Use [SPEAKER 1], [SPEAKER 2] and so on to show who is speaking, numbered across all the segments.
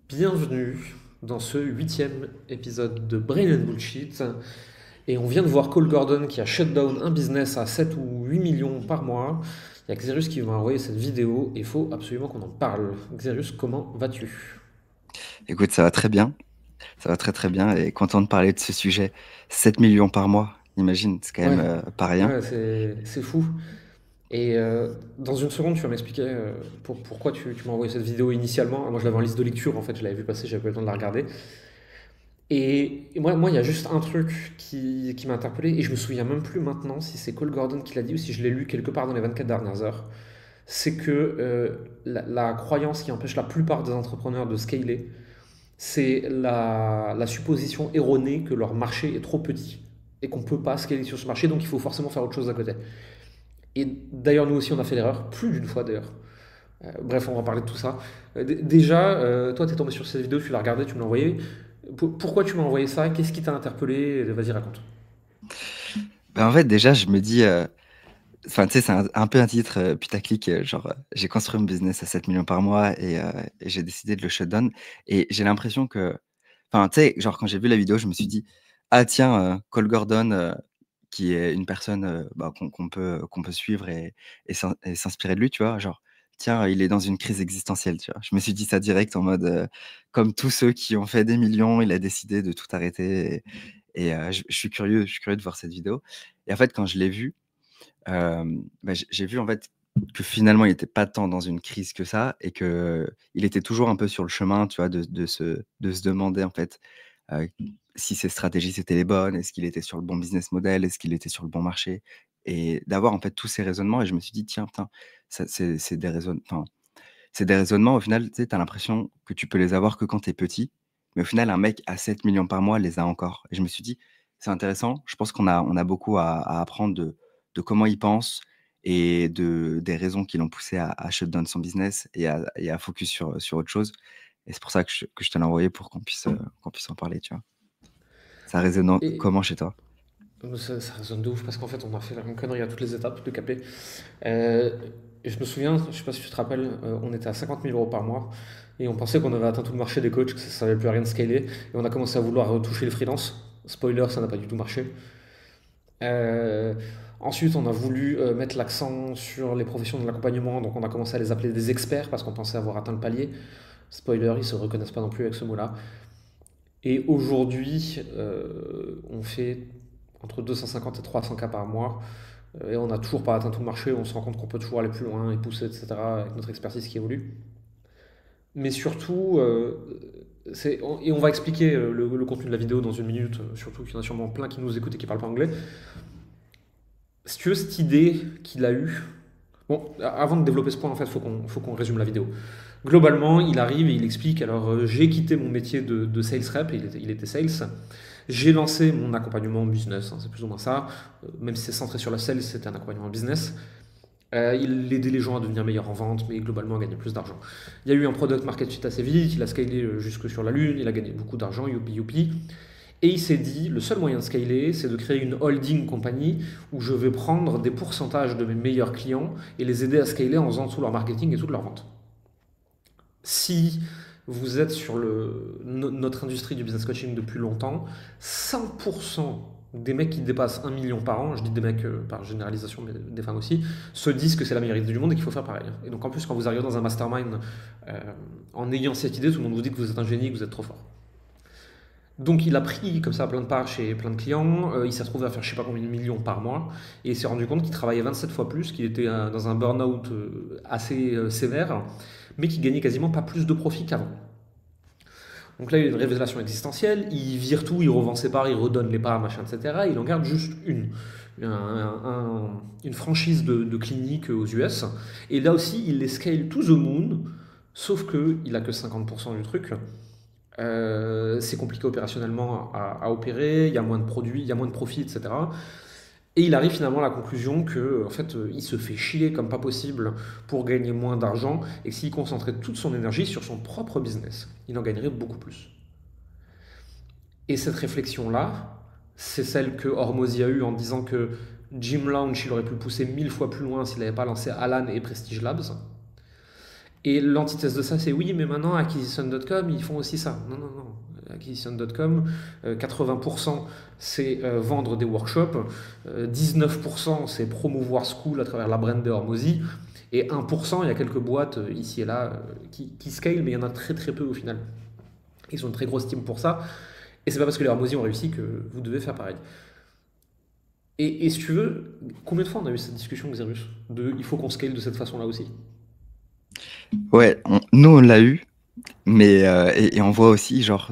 [SPEAKER 1] Bienvenue dans ce huitième épisode de Brain and Bullshit. Et on vient de voir Cole Gordon qui a shut down un business à 7 ou 8 millions par mois. Il y a Xerius qui m'a envoyé cette vidéo et il faut absolument qu'on en parle. Xerius, comment vas-tu?
[SPEAKER 2] Écoute, ça va très bien, ça va très très bien et content de parler de ce sujet. 7 millions par mois, imagine, c'est quand même
[SPEAKER 1] Ouais,
[SPEAKER 2] pas rien.
[SPEAKER 1] ouais, c'est fou. Et dans une seconde, tu vas m'expliquer pourquoi tu m'as envoyé cette vidéo initialement. Moi, je l'avais en liste de lecture, en fait, je l'avais vu passer, j'avais pas eu le temps de la regarder. Et moi, il y a juste un truc qui m'a interpellé, et je me souviens même plus maintenant si c'est Cole Gordon qui l'a dit ou si je l'ai lu quelque part dans les 24 dernières heures. C'est que la croyance qui empêche la plupart des entrepreneurs de scaler, c'est la supposition erronée que leur marché est trop petit et qu'on ne peut pas scaler sur ce marché, donc il faut forcément faire autre chose à côté. Et d'ailleurs, nous aussi, on a fait l'erreur, plus d'une fois d'ailleurs. Bref, on va parler de tout ça. Déjà, toi, tu es tombé sur cette vidéo, tu l'as regardée, tu me l'as envoyée. Pourquoi tu m'as envoyé ça? Qu'est-ce qui t'a interpellé? Vas-y, raconte.
[SPEAKER 2] Ben, en fait, déjà, je me dis, enfin, tu sais, c'est un peu un titre putaclic, genre, j'ai construit un business à 7 millions par mois et j'ai décidé de le shutdown. Et j'ai l'impression que, enfin, tu sais, genre, quand j'ai vu la vidéo, je me suis dit, ah tiens, Cole Gordon, qui est une personne bah, qu'on peut suivre et s'inspirer de lui, tu vois, genre, tiens, il est dans une crise existentielle, tu vois. Je me suis dit ça direct en mode, comme tous ceux qui ont fait des millions, il a décidé de tout arrêter. Et je suis curieux de voir cette vidéo. Et en fait, quand je l'ai vue, bah, j'ai vu en fait que finalement il était pas tant dans une crise que ça et qu'il était toujours un peu sur le chemin, tu vois, de se demander en fait, heu, si ses stratégies c'était les bonnes, est-ce qu'il était sur le bon business model, est-ce qu'il était sur le bon marché? Et d'avoir en fait tous ces raisonnements et je me suis dit: «Tiens, putain, ça c'est des enfin, c'est des raisonnements au final, tu sais, tu as l'impression que tu peux les avoir que quand tu es petit, mais au final un mec à 7 millions par mois les a encore». Et je me suis dit: «C'est intéressant». Je pense qu'on a beaucoup à apprendre de comment il pense et des raisons qui l'ont poussé à shut down son business et à focus sur autre chose. Et c'est pour ça que je te l'ai envoyé pour qu'on puisse en parler, tu vois? Ça résonne
[SPEAKER 1] Et
[SPEAKER 2] comment chez toi?
[SPEAKER 1] ça résonne de ouf parce qu'en fait, on a fait la même connerie à toutes les étapes de capé. Euh, et je me souviens, je sais pas si tu te rappelles, on était à 50 000 euros par mois et on pensait qu'on avait atteint tout le marché des coachs, que ça ne servait plus à rien de scaler. Et on a commencé à vouloir toucher le freelance. Spoiler, ça n'a pas du tout marché. Euh, Ensuite, on a voulu mettre l'accent sur les professions de l'accompagnement, donc on a commencé à les appeler des experts parce qu'on pensait avoir atteint le palier. Spoiler, ils se reconnaissent pas non plus avec ce mot-là. Et aujourd'hui, on fait entre 250 et 300 cas par mois, et on n'a toujours pas atteint tout le marché. On se rend compte qu'on peut toujours aller plus loin et pousser, etc., avec notre expertise qui évolue. Mais surtout, et on va expliquer le contenu de la vidéo dans une minute, surtout qu'il y en a sûrement plein qui nous écoutent et qui ne parlent pas anglais. Si tu veux, cette idée qu'il a eue. Bon, avant de développer ce point, en fait, faut qu'on résume la vidéo. Globalement, il arrive et il explique, alors j'ai quitté mon métier de sales rep, il était sales, j'ai lancé mon accompagnement business, hein, c'est plus ou moins ça, même si c'est centré sur la sales, c'était un accompagnement business. Il aidait les gens à devenir meilleurs en vente, mais globalement à gagner plus d'argent. Il y a eu un product market fit assez vite, il a scalé jusque sur la lune, il a gagné beaucoup d'argent, youpi youpi. Et il s'est dit, le seul moyen de scaler, c'est de créer une holding compagnie où je vais prendre des pourcentages de mes meilleurs clients et les aider à scaler en faisant tout leur marketing et toute leur vente. Si vous êtes sur notre industrie du business coaching depuis longtemps, 100% des mecs qui dépassent 1 million par an, je dis des mecs par généralisation, mais des femmes aussi, se disent que c'est la meilleure idée du monde et qu'il faut faire pareil. Et donc en plus, quand vous arrivez dans un mastermind en ayant cette idée, tout le monde vous dit que vous êtes un génie, que vous êtes trop fort. Donc il a pris comme ça plein de parts chez plein de clients, il s'est retrouvé à faire je sais pas combien de millions par mois, et il s'est rendu compte qu'il travaillait 27 fois plus, qu'il était dans un burn-out assez sévère, mais qu'il gagnait quasiment pas plus de profit qu'avant. Donc là il y a une révélation existentielle, il vire tout, il revend ses parts, il redonne les parts, machin, etc. Il en garde juste une franchise de cliniques aux US, et là aussi il les scale to the moon, sauf qu'il a que 50% du truc. C'est compliqué opérationnellement à opérer, il y a moins de produits, il y a moins de profits, etc. Et il arrive finalement à la conclusion que, en fait, il se fait chier comme pas possible pour gagner moins d'argent et que s'il concentrait toute son énergie sur son propre business, il en gagnerait beaucoup plus. Et cette réflexion-là, c'est celle que Hormozy a eue en disant que Jim Lounge, il aurait pu le pousser 1000 fois plus loin s'il n'avait pas lancé Alan et Prestige Labs. Et l'antithèse de ça, c'est oui, mais maintenant, Acquisition.com, ils font aussi ça. Non, non, non. Acquisition.com, 80% c'est vendre des workshops, 19% c'est promouvoir School à travers la brand de Hormozy, et 1%, il y a quelques boîtes ici et là qui scale, mais il y en a très très peu au final. Ils ont une très grosse team pour ça, et c'est pas parce que les Hormozy ont réussi que vous devez faire pareil. Et si tu veux, combien de fois on a eu cette discussion avec Xerus de il faut qu'on scale de cette façon-là aussi?
[SPEAKER 2] Ouais, nous, on l'a eu, mais et on voit aussi, genre,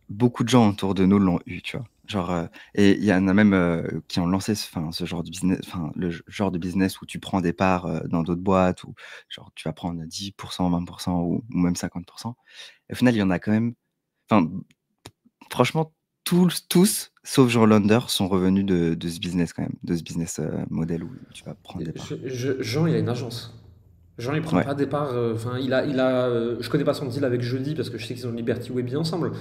[SPEAKER 2] beaucoup de gens autour de nous l'ont eu, tu vois. Genre, et il y en a même qui ont lancé ce genre de business, enfin, genre de business où tu prends des parts dans d'autres boîtes, ou genre, tu vas prendre 10%, 20% ou même 50%. Et au final, il y en a quand même, enfin, franchement, tous, sauf Jean Lander, sont revenus de ce business quand même, de ce business modèle où tu vas prendre des parts.
[SPEAKER 1] Jean, il a une agence. Jean, il prend
[SPEAKER 2] Ouais,
[SPEAKER 1] pas des parts. Enfin, je connais pas son deal avec Jeudi parce que je sais qu'ils ont Liberty Webby ensemble.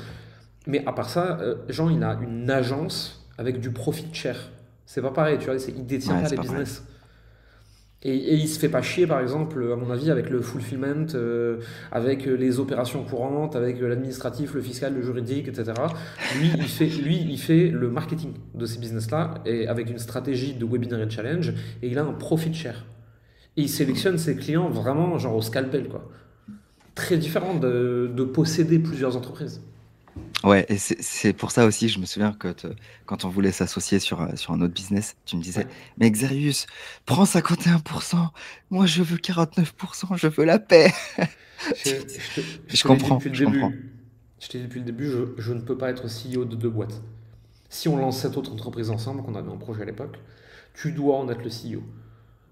[SPEAKER 1] Mais à part ça, Jean, il a une agence avec du profit share. C'est pas pareil, tu vois. Il détient
[SPEAKER 2] ouais,
[SPEAKER 1] pas
[SPEAKER 2] c'est
[SPEAKER 1] les
[SPEAKER 2] pas pareil.
[SPEAKER 1] business. Et il se fait pas chier, par exemple, à mon avis, avec le fulfillment, avec les opérations courantes, avec l'administratif, le fiscal, le juridique, etc. Lui, il fait le marketing de ces business-là, et avec une stratégie de webinaire challenge, et il a un profit share. Et il
[SPEAKER 2] Mm.
[SPEAKER 1] sélectionne ses clients vraiment genre au scalpel, quoi. Très différent de posséder plusieurs entreprises.
[SPEAKER 2] Ouais, et c'est pour ça aussi, je me souviens que quand on voulait s'associer sur un autre business, tu me disais,
[SPEAKER 1] Ouais.
[SPEAKER 2] mais Xerius, prends 51%, moi je veux 49%, je veux la paix.
[SPEAKER 1] Je
[SPEAKER 2] Je
[SPEAKER 1] te l'ai dit
[SPEAKER 2] comprends,
[SPEAKER 1] depuis le
[SPEAKER 2] je comprends.
[SPEAKER 1] début. Je t'ai dit depuis le début, je ne peux pas être CEO de deux boîtes. Si on lance cette autre entreprise ensemble, qu'on avait un projet à l'époque, tu dois en être le CEO.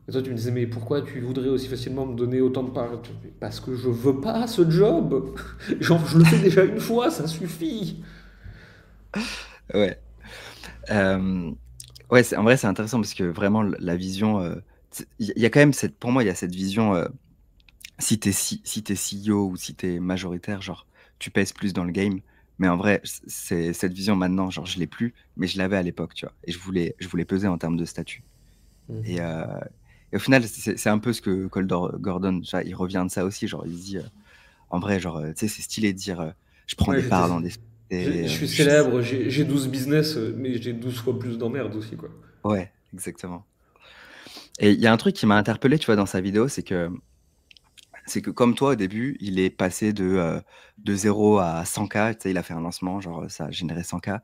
[SPEAKER 1] Et toi, tu me disais, mais pourquoi tu voudrais aussi facilement me donner autant de parts? Parce que je veux pas ce job. Genre, je le fais déjà une fois, ça suffit.
[SPEAKER 2] Ouais. Euh, ouais, en vrai, c'est intéressant parce que vraiment, la vision, il y a quand même pour moi, il y a cette vision, si t'es CEO ou si t'es majoritaire, genre, tu pèses plus dans le game. Mais en vrai, c'est cette vision maintenant, genre, je l'ai plus, mais je l'avais à l'époque, tu vois. Et je voulais peser en termes de statut. Et,
[SPEAKER 1] Mhm.
[SPEAKER 2] euh, et au final, c'est un peu ce que Gordon, tu vois, il revient de ça aussi. Genre, il se dit, en vrai, genre, tu sais, c'est stylé de dire, je prends
[SPEAKER 1] Ouais,
[SPEAKER 2] des parts dans des
[SPEAKER 1] je
[SPEAKER 2] sociétés,
[SPEAKER 1] suis célèbre, j'ai 12 business, mais j'ai 12 fois plus d'emmerdes aussi, quoi.
[SPEAKER 2] ouais, exactement. Et il y a un truc qui m'a interpellé, tu vois, dans sa vidéo, c'est que comme toi, au début, il est passé de 0 à 100K. Tu sais, il a fait un lancement, genre, ça a généré 100K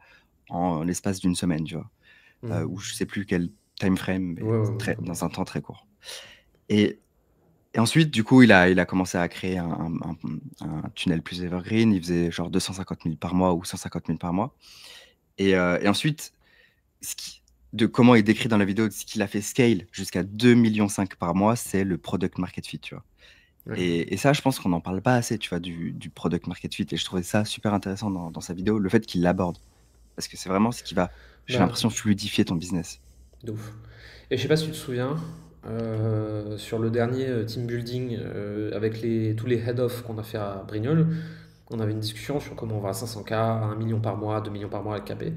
[SPEAKER 2] en l'espace d'une semaine, tu vois. Ou
[SPEAKER 1] Mhm.
[SPEAKER 2] je sais plus quel time frame, mais
[SPEAKER 1] Ouais, ouais, ouais,
[SPEAKER 2] dans
[SPEAKER 1] complètement.
[SPEAKER 2] un temps très court. Et, et ensuite, du coup, il a commencé à créer un tunnel plus evergreen. Il faisait genre 250 000 par mois ou 150 000 par mois. Et ensuite, ce qui- de comment il décrit dans la vidéo, ce qu'il a fait scale jusqu'à 2,5 millions par mois, c'est le product market fit, tu vois.
[SPEAKER 1] Ouais.
[SPEAKER 2] Et ça, je pense qu'on n'en parle pas assez, tu vois, du product market fit. Et je trouvais ça super intéressant dans sa vidéo, le fait qu'il l'aborde. Parce que c'est vraiment ce qui va, j'ai
[SPEAKER 1] Bah,
[SPEAKER 2] l'impression, fluidifier ton business.
[SPEAKER 1] de ouf. Et je sais pas si tu te souviens, sur le dernier team building avec tous les head-off qu'on a fait à Brignoles, on avait une discussion sur comment on va à 500K, à 1 million par mois, 2 millions par mois avec KP.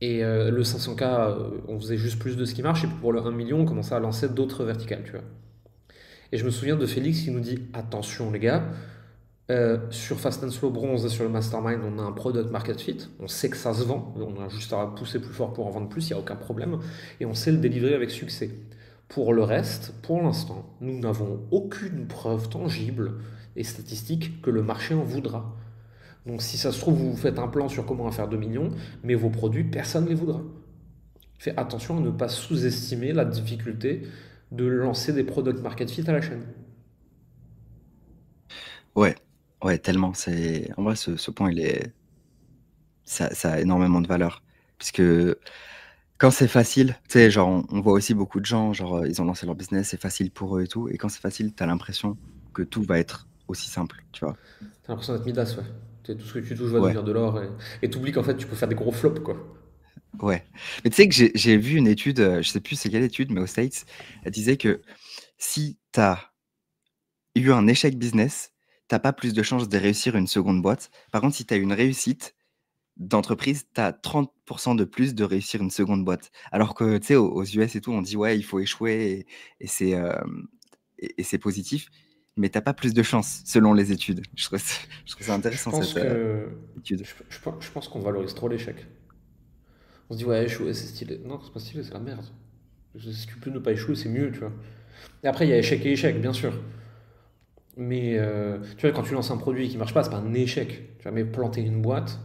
[SPEAKER 1] Et le 500K, on faisait juste plus de ce qui marche, et pour le 1 million, on commençait à lancer d'autres verticales, tu vois. Et je me souviens de Félix qui nous dit attention les gars, sur Fast and Slow Bronze et sur le Mastermind, on a un product market fit. On sait que ça se vend. On a juste à pousser plus fort pour en vendre plus, il n'y a aucun problème. Et on sait le délivrer avec succès. Pour le reste, pour l'instant, nous n'avons aucune preuve tangible et statistique que le marché en voudra. Donc si ça se trouve, vous faites un plan sur comment en faire 2 millions, mais vos produits, personne ne les voudra. Faites attention à ne pas sous-estimer la difficulté de lancer des product market fit à la chaîne.
[SPEAKER 2] Ouais, ouais, tellement. En vrai, ce point, ça a énormément de valeur. Puisque quand c'est facile, tu sais, genre, on voit aussi beaucoup de gens, genre, ils ont lancé leur business, c'est facile pour eux et tout. Et quand c'est facile, t'as l'impression que tout va être aussi simple, tu vois.
[SPEAKER 1] T'as l'impression d'être Midas, ouais. Tout ce que tu touches va
[SPEAKER 2] Ouais,
[SPEAKER 1] devenir de l'or. Et t'oublies qu'en fait, tu peux faire des gros flops, quoi.
[SPEAKER 2] ouais. Mais tu sais que j'ai vu une étude, je sais plus c'est quelle étude, mais aux States, elle disait que si t'as eu un échec business, t'as pas plus de chances de réussir une seconde boîte. Par contre, si tu as une réussite d'entreprise, tu as 30% de plus de réussir une seconde boîte. Alors que, tu sais, aux US et tout, on dit, ouais, il faut échouer et c'est positif. mais t'as pas plus de chance selon les études. Je trouve ça
[SPEAKER 1] Je
[SPEAKER 2] intéressant
[SPEAKER 1] pense
[SPEAKER 2] cette
[SPEAKER 1] que
[SPEAKER 2] étude.
[SPEAKER 1] je pense qu'on valorise trop l'échec. On se dit ouais, échouer c'est stylé. Non, c'est pas stylé, c'est la merde. Si tu peux ne pas échouer, c'est mieux, tu vois. Et après, il y a échec et échec, bien sûr. Mais tu vois, quand tu lances un produit qui marche pas, c'est pas un échec. Tu vas mais planter une boîte.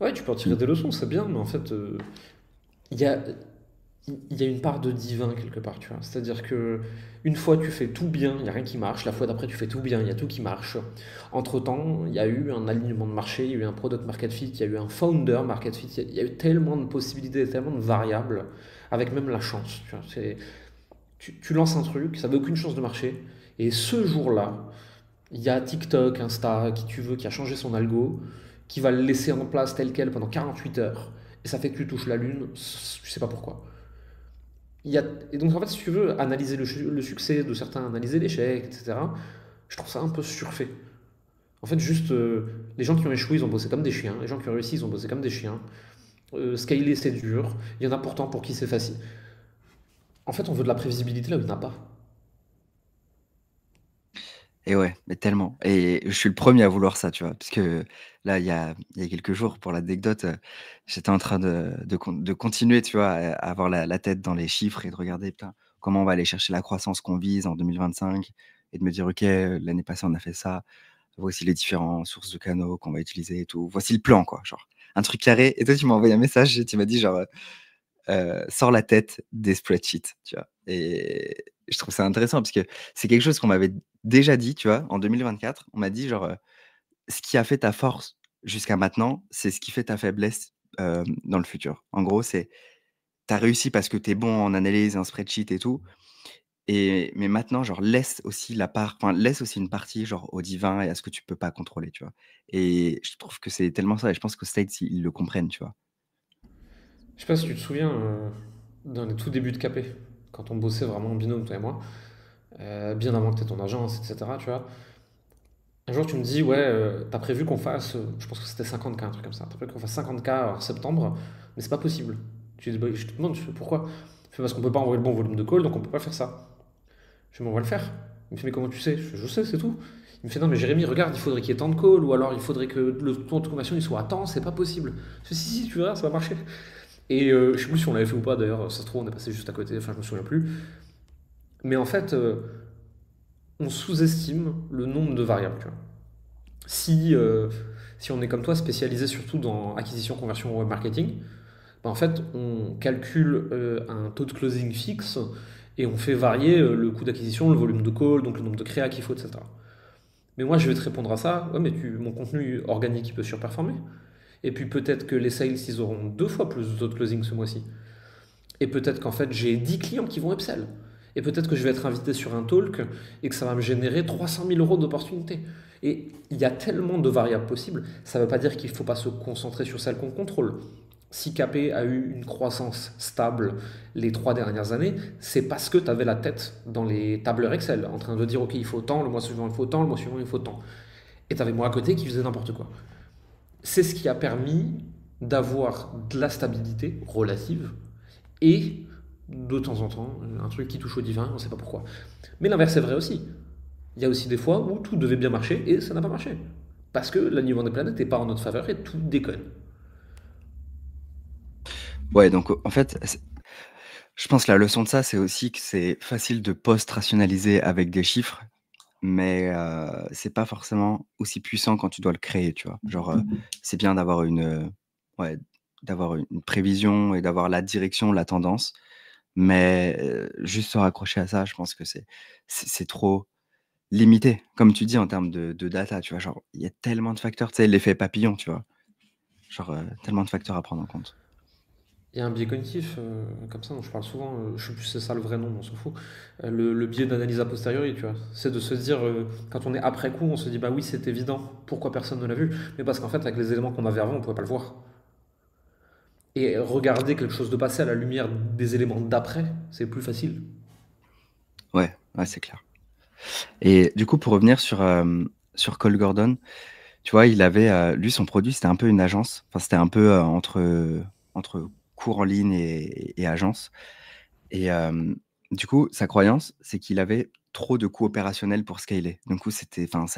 [SPEAKER 1] Ouais, tu peux en tirer
[SPEAKER 2] Mm.
[SPEAKER 1] des leçons, c'est bien, mais en fait, il y a, il y a une part de divin quelque part, tu vois. C'est-à-dire que une fois tu fais tout bien, il n'y a rien qui marche. La fois d'après, tu fais tout bien, il y a tout qui marche. Entre-temps, il y a eu un alignement de marché, il y a eu un product market fit, il y a eu un founder market fit. Il y a eu tellement de possibilités, tellement de variables, avec même la chance. Tu vois. Tu lances un truc, ça n'avait aucune chance de marcher. Et ce jour-là, il y a TikTok, Insta, qui tu veux, qui a changé son algo, qui va le laisser en place tel quel pendant 48 heures. Et ça fait que tu touches la lune, tu sais pas pourquoi. Il y a, et donc en fait, si tu veux analyser le succès de certains, analyser l'échec, etc., je trouve ça un peu surfait. En fait, juste, les gens qui ont échoué, ils ont bossé comme des chiens. Les gens qui ont réussi, ils ont bossé comme des chiens. Scaler, c'est dur. Il y en a pourtant pour qui c'est facile. En fait, on veut de la prévisibilité là où il n'y en a pas.
[SPEAKER 2] Et ouais, mais tellement. Et je suis le premier à vouloir ça, tu vois. Parce que là, il y a quelques jours, pour l'anecdote, j'étais en train de continuer, tu vois, à avoir la tête dans les chiffres et de regarder, putain, comment on va aller chercher la croissance qu'on vise en 2025 et de me dire, OK, l'année passée, on a fait ça. Voici les différentes sources de canaux qu'on va utiliser et tout. Voici le plan, quoi. Genre, un truc carré. Et toi, tu m'as envoyé un message et tu m'as dit, genre, sors la tête des spreadsheets, tu vois. Et je trouve ça intéressant parce que c'est quelque chose qu'on m'avait déjà dit, tu vois, en 2024. On m'a dit, genre, ce qui a fait ta force jusqu'à maintenant, c'est ce qui fait ta faiblesse dans le futur. En gros, c'est tu as réussi parce que tu es bon en analyse, en spreadsheet et tout. Mais maintenant, genre, laisse aussi une partie, genre, au divin et à ce que tu peux pas contrôler, tu vois. Et je trouve que c'est tellement ça. Et je pense qu'aux States, ils le comprennent, tu vois.
[SPEAKER 1] Je sais pas si tu te souviens dans les tout débuts de KP, quand on bossait vraiment en binôme, toi et moi, bien avant que tu aies ton agence, etc. Tu vois. Un jour, tu me dis, ouais, t'as prévu qu'on fasse, je pense que c'était 50K, un truc comme ça. T'as prévu qu'on fasse 50K en septembre, mais c'est pas possible. Bah, je te demande, je fais, pourquoi? Je fais, parce qu'on peut pas envoyer le bon volume de call, donc on peut pas faire ça. Je fais, mais on va le faire. Il me fait, mais comment tu sais? Je sais, c'est tout. Il me fait, non, mais Jérémy, regarde, il faudrait qu'il y ait tant de calls, ou alors il faudrait que le taux de conversion il soit à temps, c'est pas possible. Je fais, si, tu verras, ça va marcher. Et je sais plus si on l'avait fait ou pas d'ailleurs, ça se trouve, on est passé juste à côté, enfin, je me souviens plus. Mais en fait, on sous-estime le nombre de variables, tu vois. Si, si on est comme toi, spécialisé surtout dans acquisition, conversion, web marketing, bah, en fait, on calcule un taux de closing fixe et on fait varier le coût d'acquisition, le volume de call, donc le nombre de créas qu'il faut, etc. Mais moi, je vais te répondre à ça. Ouais, mais mon contenu organique, il peut surperformer. Et puis peut-être que les sales, ils auront 2 fois plus de taux de closing ce mois-ci. Et peut-être qu'en fait, j'ai 10 clients qui vont upsell. Et peut-être que je vais être invité sur un talk et que ça va me générer 300 000 euros d'opportunités. Et il y a tellement de variables possibles. Ça ne veut pas dire qu'il ne faut pas se concentrer sur celles qu'on contrôle. Si KP a eu une croissance stable les 3 dernières années, c'est parce que tu avais la tête dans les tableurs Excel, en train de dire ok, il faut tant, le mois suivant il faut tant, le mois suivant il faut tant. Et tu avais moi à côté qui faisait n'importe quoi. C'est ce qui a permis d'avoir de la stabilité relative et de temps en temps un truc qui touche au divin, on ne sait pas pourquoi. Mais l'inverse est vrai aussi. Il y a aussi des fois où tout devait bien marcher et ça n'a pas marché. Parce que l'alignement des planètes n'est pas en notre faveur et tout déconne.
[SPEAKER 2] Ouais, donc en fait, je pense que la leçon de ça, c'est aussi que c'est facile de post-rationaliser avec des chiffres, mais c'est pas forcément aussi puissant quand tu dois le créer, tu vois? Genre, c'est bien d'avoir ouais, d'avoir une prévision et d'avoir la direction, la tendance, mais juste se raccrocher à ça, je pense que c'est trop limité, comme tu dis en termes de data, tu vois? Genre, il y a tellement de facteurs, tu sais, l'effet papillon, tu vois? Genre, tellement de facteurs à prendre en compte.
[SPEAKER 1] Il y a un biais cognitif, comme ça, dont je parle souvent, je sais plus si c'est ça le vrai nom, on s'en fout. Le biais d'analyse a posteriori, tu vois. C'est de se dire, quand on est après coup, on se dit, bah oui, c'est évident, pourquoi personne ne l'a vu? Mais parce qu'en fait, avec les éléments qu'on avait avant, on pouvait pas le voir. Et regarder quelque chose de passé à la lumière des éléments d'après, c'est plus facile.
[SPEAKER 2] Ouais, ouais, c'est clair. Et du coup, pour revenir sur Cole Gordon, tu vois, il avait, lui, son produit, c'était un peu une agence. Enfin, c'était un peu, entre cours en ligne et agence. Et du coup, sa croyance, c'est qu'il avait trop de coûts opérationnels pour scaler. Du coup, ça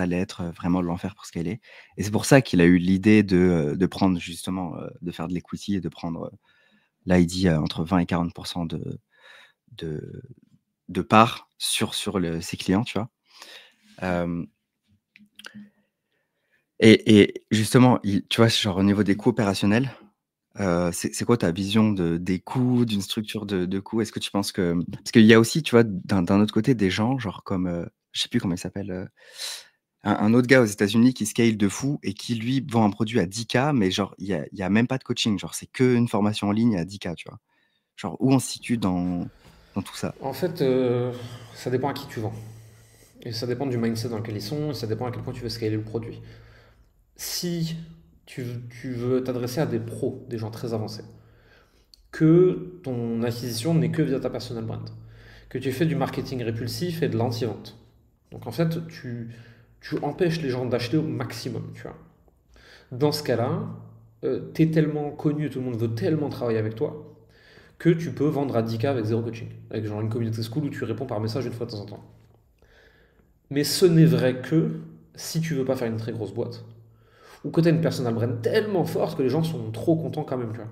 [SPEAKER 2] allait être vraiment l'enfer pour scaler. Et c'est pour ça qu'il a eu l'idée de prendre justement, de faire de l'equity et de prendre, là, il dit entre 20 et 40% de, de parts sur ses clients, tu vois. Euh, et justement, tu vois, genre au niveau des coûts opérationnels, c'est quoi ta vision des coûts, d'une structure de coûts? Est-ce que tu penses que parce qu'il y a aussi, tu vois, d'un autre côté, des gens, genre comme, je sais plus comment il s'appelle, un autre gars aux États-Unis qui scale de fou et qui, lui, vend un produit à 10K, mais genre, il y a même pas de coaching. Genre, c'est qu'une formation en ligne à 10K, tu vois? Genre, où on se situe dans tout ça?
[SPEAKER 1] En fait, ça dépend à qui tu vends. Et ça dépend du mindset dans lequel ils sont, et ça dépend à quel point tu veux scaler le produit. Si tu veux t'adresser à des pros, des gens très avancés, que ton acquisition n'est que via ta personal brand, que tu fais du marketing répulsif et de l'anti-vente. Donc en fait, tu empêches les gens d'acheter au maximum, tu vois. Dans ce cas-là, tu es tellement connu, tout le monde veut tellement travailler avec toi, que tu peux vendre à 10K avec zéro coaching. Avec genre une communauté school où tu réponds par message une fois de temps en temps. Mais ce n'est vrai que si tu veux pas faire une très grosse boîte, ou que tu as une personal brand tellement forte que les gens sont trop contents quand même, tu vois.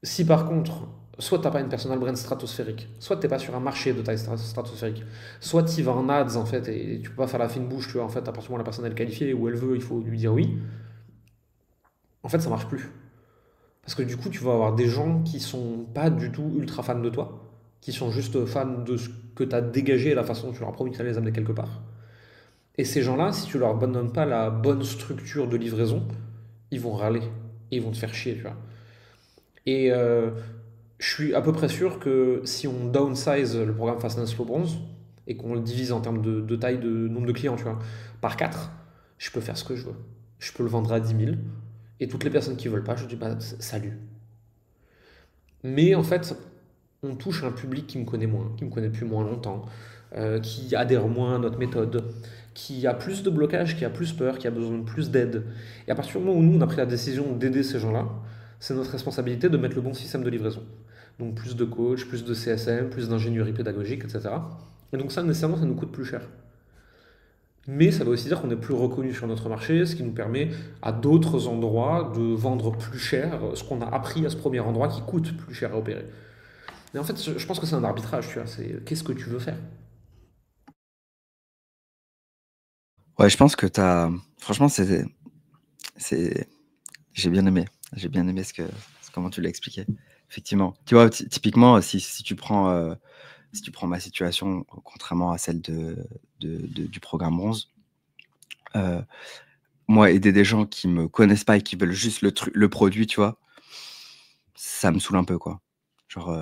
[SPEAKER 1] Si par contre, soit tu n'as pas une personal brand stratosphérique, soit tu n'es pas sur un marché de taille stratosphérique, soit tu vas en ads en fait et tu peux pas faire la fine bouche, tu vois, en fait, à partir du moment où la personne est qualifiée ou elle veut, il faut lui dire oui, en fait ça marche plus. Parce que du coup, tu vas avoir des gens qui sont pas du tout ultra fans de toi, qui sont juste fans de ce que tu as dégagé et la façon dont tu leur as promis que tu allais les amener quelque part. Et ces gens-là, si tu leur donnes pas la bonne structure de livraison, ils vont râler et ils vont te faire chier, tu vois. Et je suis à peu près sûr que si on downsize le programme Fast and Slow Bronze et qu'on le divise en termes de taille de nombre de clients, tu vois, par 4, je peux faire ce que je veux. Je peux le vendre à 10 000 et toutes les personnes qui veulent pas, je dis bah salut. Mais en fait, on touche un public qui me connaît moins, qui me connaît depuis moins longtemps, qui adhère moins à notre méthode, qui a plus de blocage, qui a plus peur, qui a besoin de plus d'aide. Et à partir du moment où nous, on a pris la décision d'aider ces gens-là, c'est notre responsabilité de mettre le bon système de livraison. Donc plus de coach, plus de CSM, plus d'ingénierie pédagogique, etc. Et donc ça, nécessairement, ça nous coûte plus cher. Mais ça veut aussi dire qu'on est plus reconnu sur notre marché, ce qui nous permet à d'autres endroits de vendre plus cher ce qu'on a appris à ce premier endroit qui coûte plus cher à opérer. Mais en fait, je pense que c'est un arbitrage, tu vois. C'est qu'est-ce que tu veux faire?
[SPEAKER 2] Ouais, je pense que franchement, c'est, j'ai bien aimé. J'ai bien aimé comment tu l'as expliqué. Effectivement. Tu vois, typiquement, si tu prends ma situation, contrairement à celle du programme bronze, moi, aider des gens qui me connaissent pas et qui veulent juste le produit, tu vois, ça me saoule un peu, quoi. Genre,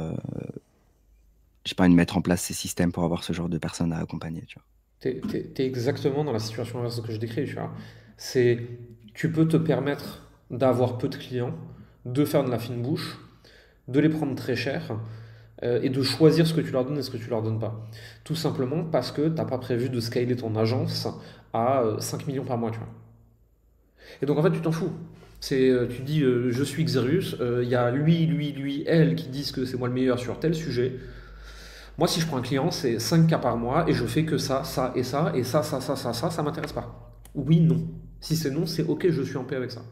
[SPEAKER 2] j'ai pas envie de mettre en place ces systèmes pour avoir ce genre de personnes à accompagner, tu vois.
[SPEAKER 1] T'es exactement dans la situation inverse que je décris, tu vois. C'est, tu peux te permettre d'avoir peu de clients, de faire de la fine bouche, de les prendre très cher, et de choisir ce que tu leur donnes et ce que tu leur donnes pas. Tout simplement parce que t'as pas prévu de scaler ton agence à 5 millions par mois, tu vois. Et donc en fait, tu t'en fous. Tu dis, je suis Xerius, il y a lui, elle qui disent que c'est moi le meilleur sur tel sujet. Moi, si je prends un client, c'est 5 cas par mois et je fais que ça et ça, et ça m'intéresse pas. Oui, non. Si c'est non, c'est ok, je suis en paix avec ça.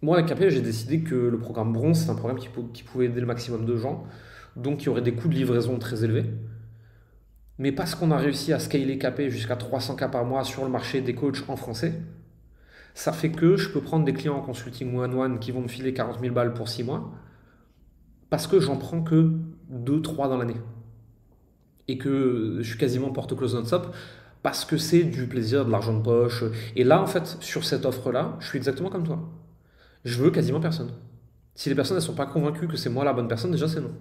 [SPEAKER 1] Moi, avec KP, j'ai décidé que le programme Bronze, c'est un programme qui pouvait aider le maximum de gens, donc qui aurait des coûts de livraison très élevés. Mais parce qu'on a réussi à scaler KP jusqu'à 300 cas par mois sur le marché des coachs en français, ça fait que je peux prendre des clients en consulting one-one qui vont me filer 40 000 balles pour 6 mois, parce que j'en prends que 2, 3 dans l'année. Et que je suis quasiment porte-close non-stop, parce que c'est du plaisir, de l'argent de poche. Et là, en fait, sur cette offre-là, je suis exactement comme toi. Je veux quasiment personne. Si les personnes ne sont pas convaincues que c'est moi la bonne personne, déjà c'est non.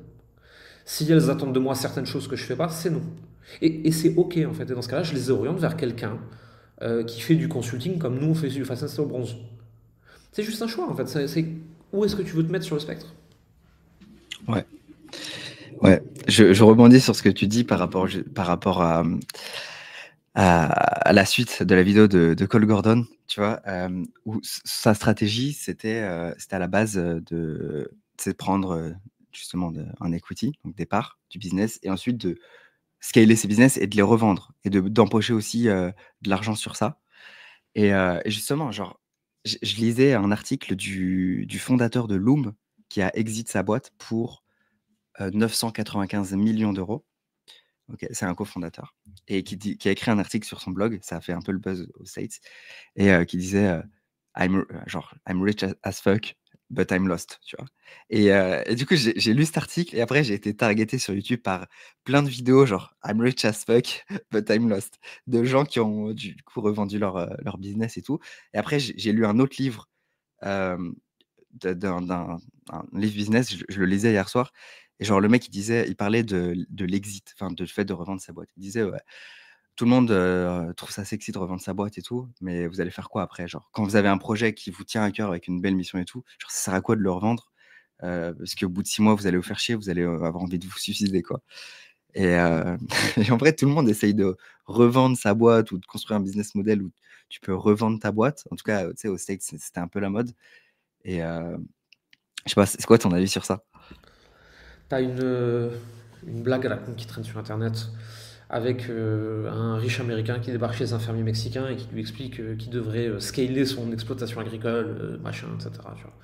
[SPEAKER 1] Si elles attendent de moi certaines choses que je fais pas, c'est non. Et c'est ok en fait. Et dans ce cas-là, je les oriente vers quelqu'un qui fait du consulting comme nous on fait du Fast and au bronze. C'est juste un choix en fait. Où est-ce que tu veux te mettre sur le spectre?
[SPEAKER 2] Ouais. Ouais. Je rebondis sur ce que tu dis par rapport à la suite de la vidéo de Cole Gordon, tu vois, où sa stratégie, c'était à la base de prendre justement un equity, donc des parts du business, et ensuite scaler ses business et de les revendre et d'empocher aussi de l'argent sur ça. Et justement, genre, je lisais un article du fondateur de Loom qui a exit sa boîte pour 995 millions d'euros. Ok, c'est un cofondateur et qui a écrit un article sur son blog, ça a fait un peu le buzz aux States, et qui disait I'm rich as fuck, but I'm lost, tu vois. Et du coup, j'ai lu cet article et après, j'ai été targeté sur YouTube par plein de vidéos, genre I'm rich as fuck, but I'm lost, de gens qui ont du coup revendu leur business et tout. Et après, j'ai lu un autre livre euh, d'un un livre business, je le lisais hier soir, et genre le mec il parlait de l'exit, enfin de le fait de revendre sa boîte. Il disait ouais, tout le monde trouve ça sexy de revendre sa boîte et tout, mais vous allez faire quoi après? Genre quand vous avez un projet qui vous tient à cœur avec une belle mission et tout, genre ça sert à quoi de le revendre? Parce qu'au bout de 6 mois vous allez vous faire chier, vous allez avoir envie de vous suicider quoi. Et, et en vrai tout le monde essaye de revendre sa boîte ou de construire un business model où tu peux revendre ta boîte. En tout cas, tu sais, aux States c'était un peu la mode. Et je sais pas, c'est quoi ton avis sur ça?
[SPEAKER 1] T'as une blague à la con qui traîne sur Internet avec un riche américain qui débarque chez un fermier mexicain et qui lui explique qu'il devrait scaler son exploitation agricole, machin, etc. Tu vois.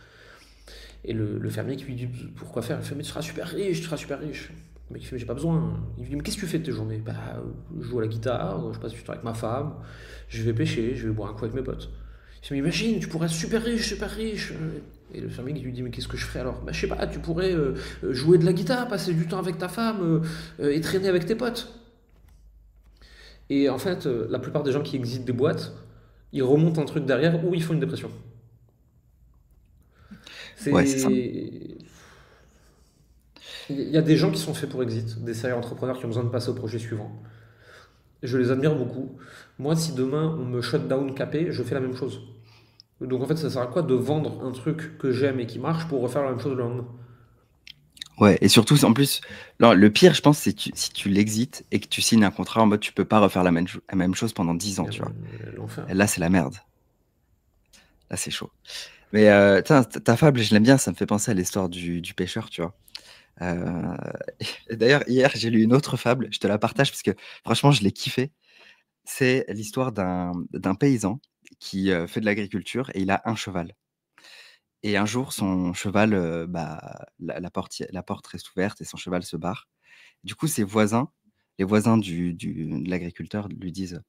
[SPEAKER 1] Et le fermier qui lui dit pourquoi faire? Il fait mais tu seras super riche, tu seras super riche. Le mec il fait mais j'ai pas besoin. Il lui dit mais qu'est-ce que tu fais de tes journées? Bah je joue à la guitare, je passe du temps avec ma femme, je vais pêcher, je vais boire un coup avec mes potes. Il fait mais imagine, tu pourrais être super riche, super riche. Et le fermier qui lui dit mais qu'est-ce que je ferais alors? Bah je sais pas, tu pourrais jouer de la guitare, passer du temps avec ta femme et traîner avec tes potes. Et en fait, la plupart des gens qui exitent des boîtes, ils remontent un truc derrière ou ils font une dépression.
[SPEAKER 2] Ouais, c'est ça.
[SPEAKER 1] C'est. Il y a des gens qui sont faits pour exit, des séries entrepreneurs qui ont besoin de passer au projet suivant. Je les admire beaucoup. Moi, si demain on me shut down capé, je fais la même chose. Donc en fait, ça sert à quoi de vendre un truc que j'aime et qui marche pour refaire la même chose le lendemain?
[SPEAKER 2] Ouais, et surtout, en plus, non, le pire, je pense, c'est si tu l'exites et que tu signes un contrat en mode tu peux pas refaire la même chose pendant 10 ans, tu vois.
[SPEAKER 1] L'enfer.
[SPEAKER 2] Et là, c'est la merde. Là, c'est chaud. Mais tiens, ta fable, je l'aime bien, ça me fait penser à l'histoire du pêcheur, tu vois. Euh, et d'ailleurs, hier, j'ai lu une autre fable, je te la partage parce que franchement, je l'ai kiffé. C'est l'histoire d'un paysan qui fait de l'agriculture et il a un cheval. Et un jour, son cheval, la porte reste ouverte et son cheval se barre. Du coup, ses voisins, les voisins de l'agriculteur lui disent: